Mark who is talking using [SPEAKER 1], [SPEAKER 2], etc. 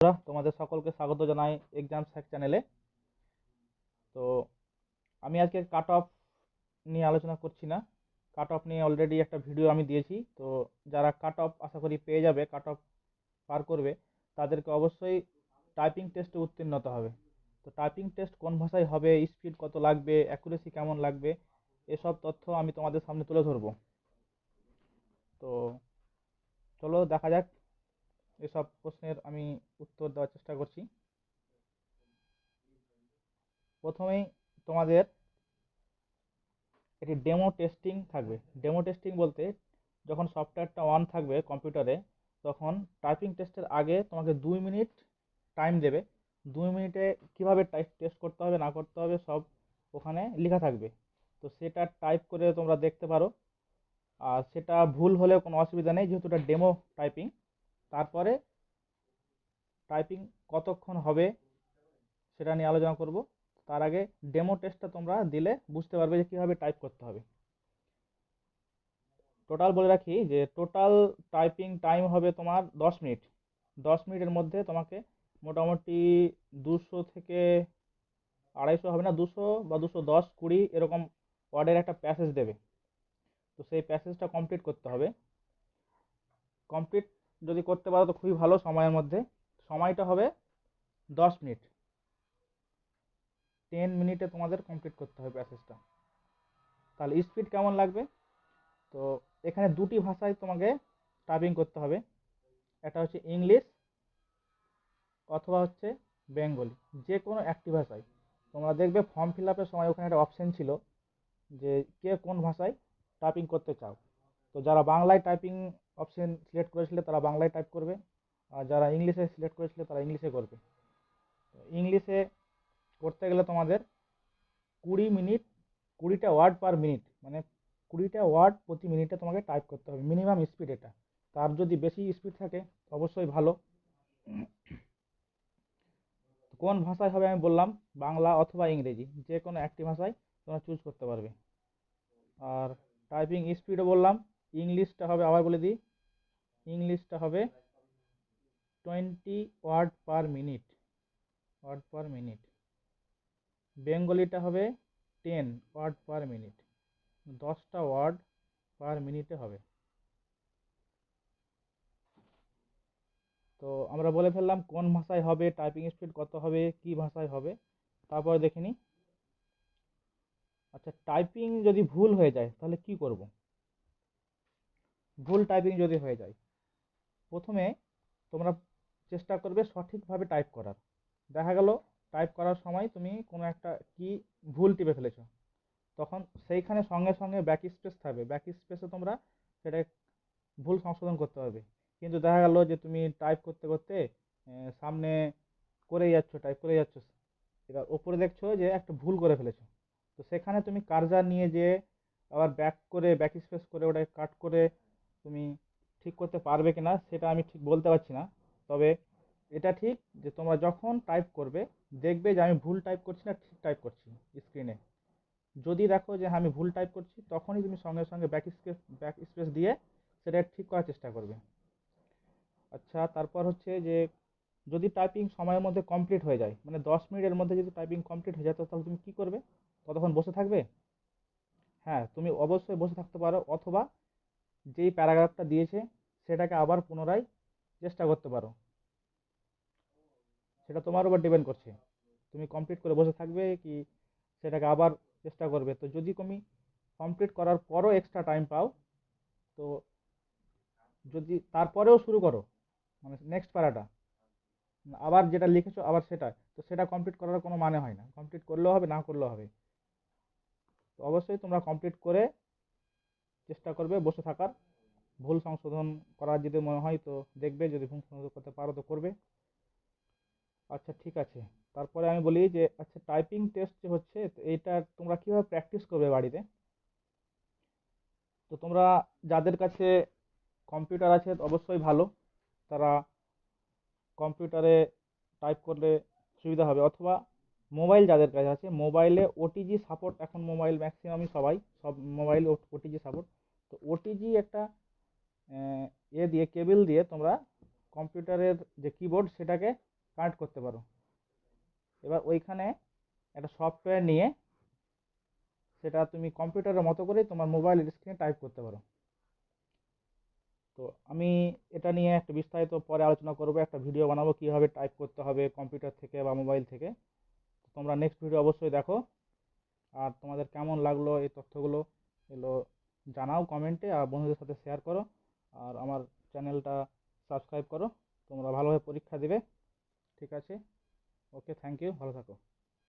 [SPEAKER 1] তোমাদের সকলকে স্বাগত জানাই এক্সাম স্যাক চ্যানেলে। তো আমি আজকে কাট অফ নিয়ে আলোচনা করছি না। কাট অফ নিয়ে অলরেডি একটা ভিডিও আমি দিয়েছি। তো যারা কাট অফ আশা করি পেয়ে যাবে, কাট অফ পার করবে, তাদেরকে অবশ্যই টাইপিং টেস্টে উত্তীর্ণ হতে হবে। তো টাইপিং টেস্ট কোন ভাষায় হবে, স্পিড কত লাগবে, অ্যাকুরেসি কেমন লাগবে, এসব তথ্য আমি তোমাদের সামনে তুলে ধরবো। তো চলো দেখা যাক, এসব প্রশ্নের আমি উত্তর দেওয়ার চেষ্টা করছি। প্রথমেই তোমাদের এটি ডেমো টেস্টিং থাকবে। ডেমো টেস্টিং বলতে, যখন সফটওয়্যারটা অন থাকবে কম্পিউটারে, তখন টাইপিং টেস্টের আগে তোমাকে 2 মিনিট টাইম দেবে। 2 মিনিটে কিভাবে টাইপ টেস্ট করতে হবে না করতে হবে সব ওখানে লেখা থাকবে। তো সেটা টাইপ করে তোমরা দেখতে পারো। আর সেটা ভুল হলেও কোনো অসুবিধা নেই, যেহেতু এটা ডেমো টাইপিং। তারপরে টাইপিং কতক্ষণ হবে সেটা নিয়ে আলোচনা করব। তার আগে ডেমো টেস্টটা তোমরা দিলে বুঝতে পারবে যে কীভাবে টাইপ করতে হবে। টোটাল বলে রাখি যে টোটাল টাইপিং টাইম হবে তোমার 10 মিনিট। 10 মিনিটের মধ্যে তোমাকে মোটামুটি 200 থেকে 250 হবে না, 200 বা 210 20 এরকম ওয়ার্ডের একটা প্যাসেজ দেবে। তো সেই প্যাসেজটা কমপ্লিট করতে হবে। কমপ্লিট যদি করতে পারো তো খুবই ভালো সময়ের মধ্যে। সময়টা হবে 10 মিনিট। 10 মিনিটে তোমাদের কমপ্লিট করতে হবে প্যাসেজটা। তাহলে স্পিড কেমন লাগবে? তো এখানে দুটি ভাষায় তোমাকে টাইপিং করতে হবে। একটা হচ্ছে ইংলিশ অথবা হচ্ছে বেঙ্গলি, যে কোনো একটি ভাষায়। তোমরা দেখবে ফর্ম ফিল আপের সময় ওখানে একটা অপশন ছিল যে কে কোন ভাষায় টাইপিং করতে চাও। তো যারা বাংলায় টাইপিং অপশন সিলেক্ট করেছিলে তারা বাংলায় টাইপ করবে, আর যারা ইংলিশে সিলেক্ট করেছিলে তারা ইংলিশে করবে। ইংলিশে করতে গেলে তোমাদের 20 মিনিট, 20টা ওয়ার্ড পার মিনিট, মানে 20টা ওয়ার্ড প্রতি মিনিটে তোমাকে টাইপ করতে হবে, মিনিমাম স্পিড এটা। তার যদি বেশি স্পিড থাকে অবশ্যই ভালো। কোন ভাষায় হবে আমি বললাম, বাংলা অথবা ইংরেজি, যে কোনো একটি ভাষায় তোমরা চুজ করতে পারবে। আর টাইপিং স্পিডও বললাম, ইংলিশটা হবে, আবার বলে দিই, ইংলিশটা হবে 20 ওয়ার্ড পার মিনিট, বেঙ্গলিটা হবে 10 ওয়ার্ড পার মিনিট, 10টা ওয়ার্ড পার মিনিটে হবে। তো আমরা বলে ফেললাম কোন ভাষায় হবে, টাইপিং স্পিড কত হবে, কি ভাষায় হবে। তারপরে দেখে নিই। আচ্ছা, টাইপিং যদি ভুল হয়ে যায় তাহলে কি করব? ভুল টাইপিং যদি হয়ে যায়, প্রথমে তোমরা চেষ্টা করবে সঠিকভাবে টাইপ করার। দেখা গেল টাইপ করার সময় তুমি কোনো একটা কি ভুল টিপে ফেলেছো, তখন সেইখানে সঙ্গে সঙ্গে ব্যাক স্পেস থাকবে, ব্যাক স্পেসে তোমরা সেটা ভুল সংশোধন করতে পারবে। কিন্তু দেখা গেল যে তুমি টাইপ করতে করতে সামনে করেই যাচ্ছ, টাইপ করে যাচ্ছ, এবার ওপরে দেখছো যে একটা ভুল করে ফেলেছো। তো সেখানে তুমি কার্সার নিয়ে যে আবার ব্যাক করে ব্যাক স্পেস করে ওটাকে কাট করে তুমি ঠিক করতে পারবে কিনা সেটা আমি ঠিক বলতে পারছি না। তবে এটা ঠিক যে তোমরা যখন টাইপ করবে দেখবে যে আমি ভুল টাইপ করছি না ঠিক টাইপ করছি স্ক্রিনে। যদি দেখো যে হ্যাঁ আমি ভুল টাইপ করছি, তখনই তুমি সঙ্গে সঙ্গে ব্যাক স্পেস দিয়ে সেটা ঠিক করার চেষ্টা করবে। আচ্ছা, তারপর হচ্ছে যে যদি টাইপিং সময়ের মধ্যে কমপ্লিট হয়ে যায়, মানে 10 মিনিটের মধ্যে যদি টাইপিং কমপ্লিট হয়ে যায়, তো তাহলে তুমি কি করবে? ততক্ষণ বসে থাকবে? হ্যাঁ, তুমি অবশ্যই বসে থাকতে পারো, অথবা যেই প্যারাগ্রাফটা দিয়েছে সেটাকে আবার পুনরায় চেষ্টা করতে পারো। সেটা তোমার উপর ডিপেন্ড করছে, তুমি কমপ্লিট করে বসে থাকবে কি সেটাকে আবার চেষ্টা করবে। তো যদি তুমি কমপ্লিট করার পরও এক্সট্রা টাইম পাও, তো যদি তারপরেও শুরু করো, মানে নেক্সট প্যারাটা আবার যেটা লিখেছো আবার সেটা, তো সেটা কমপ্লিট করার কোনো মানে হয় না, কমপ্লিট করলেও হবে না করলেও হবে। তো অবশ্যই তোমরা কমপ্লিট করে চেষ্টা করবে বসে থাকার। ভুল সংশোধন করার যদি মনে হয় তো দেখবে, যদি ভুল সংশোধন করতে পারো তো করবে। আচ্ছা ঠিক আছে, তারপরে আমি বলি যে আচ্ছা টাইপিং টেস্ট যে হচ্ছে, তো এইটা তোমরা কীভাবে প্র্যাকটিস করবে বাড়িতে। তো তোমরা যাদের কাছে কম্পিউটার আছে অবশ্যই ভালো, তারা কম্পিউটারে টাইপ করলে সুবিধা হবে। অথবা মোবাইল যাদের কাছে আছে, মোবাইলে ওটিজি সাপোর্ট, এখন মোবাইল ম্যাক্সিমামই সব মোবাইল ওটিজি সাপোর্ট। তো ওটিজি একটা দিয়ে কেবল দিয়ে তোমরা কম্পিউটারের যে কিবোর্ড সেটাকে কানেক্ট করতে পারো। এবার ওইখানে একটা সফটওয়্যার নিয়ে সেটা তুমি কম্পিউটারের মতো করে তোমার মোবাইলের স্ক্রিনে টাইপ করতে পারো। তো আমি এটা নিয়ে একটা বিস্তারিত পরে আলোচনা করব, একটা ভিডিও বানাবো কীভাবে টাইপ করতে হবে কম্পিউটার থেকে বা মোবাইল থেকে। তোমরা নেক্সট ভিডিও অবশ্যই দেখো। আর তোমাদের কেমন লাগলো এই তথ্যগুলো, এগুলো জানাও কমেন্টে, আর বন্ধুদের সাথে শেয়ার করো। আর আমার চ্যানেলটা সাবস্ক্রাইব করো। তোমরা ভালোভাবে পরীক্ষা দিবে। ঠিক আছে, ওকে, থ্যাংক ইউ, ভালো থাকো।